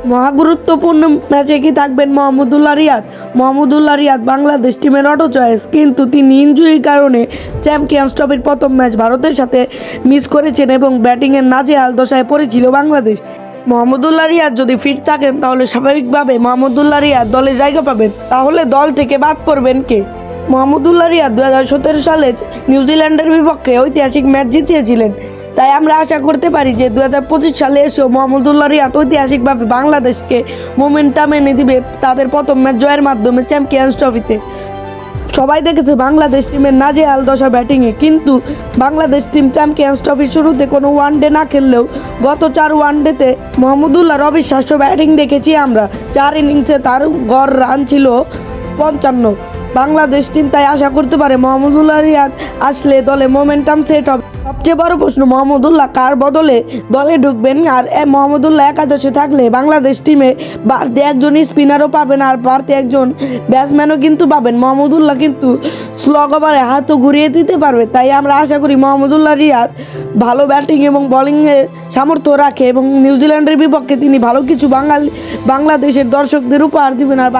মহাগুরুত্বপূর্ণ ম্যাচে কি থাকবেন মাহমুদুল্লাহ রিয়াদ? মাহমুদুল্লাহ রিয়াদ বাংলাদেশ টিমের অটো চয়েস, কিন্তু তিনি ইনজুরির কারণে চ্যাম্পিয়ন্স ট্রফির প্রথম ম্যাচ ভারতের সাথে মিস করেছেন এবং ব্যাটিংয়ের নাজেহাল দশায় পড়েছিল বাংলাদেশ। মাহমুদুল্লাহ রিয়াদ যদি ফিট থাকেন তাহলে স্বাভাবিকভাবে মাহমুদুল্লাহ রিয়াদ দলে জায়গা পাবেন। তাহলে দল থেকে বাদ পড়বেন কে? মাহমুদুল্লাহ রিয়াদ 2017 সালে নিউজিল্যান্ডের বিপক্ষে ঐতিহাসিক ম্যাচ জিতিয়েছিলেন। তাই আমরা আশা করতে পারি যে 2025 সালে এসেও মাহমুদুল্লাহ রিয়াদ ঐতিহাসিকভাবে বাংলাদেশকে মোমেন্টাম এনে দিবে তাদের প্রথম ম্যাচ জয়ের মাধ্যমে চ্যাম্পিয়ন্স ট্রফিতে। সবাই দেখেছে বাংলাদেশ টিমের নাজেহাল দশা ব্যাটিংয়ে, কিন্তু বাংলাদেশ টিম চ্যাম্পিয়ন্স ট্রফির শুরুতে কোনো ওয়ানডে না খেললেও গত 4 ওয়ানডেতে মাহমুদুল্লাহর অবিশ্বাস্য ব্যাটিং দেখেছি আমরা। 4 ইনিংসে তার গড় রান ছিল 55। বাংলাদেশ টিম তাই আশা করতে পারে মাহমুদুল্লাহ রিয়াদ আসলে দলে মোমেন্টাম সেট হবে। সবচেয়ে বড় প্রশ্ন, মাহমুদুল্লাহ কার বদলে দলে ঢুকবেন? আর মাহমুদুল্লাহ একাদশে থাকলে বাংলাদেশ টিমে বাড়তি একজন স্পিনারও পাবেন আর বাড়তি একজন ব্যাটসম্যানও কিন্তু পাবেন। মাহমুদুল্লাহ কিন্তু স্লগ ওভারে হাতও ঘুরিয়ে দিতে পারবে। তাই আমরা আশা করি মাহমুদুল্লাহ রিয়াদ ভালো ব্যাটিং এবং বোলিংয়ের সামর্থ্য রাখে এবং নিউজিল্যান্ডের বিপক্ষে তিনি ভালো কিছু বাংলাদেশের দর্শকদের উপহার দিবেন। আর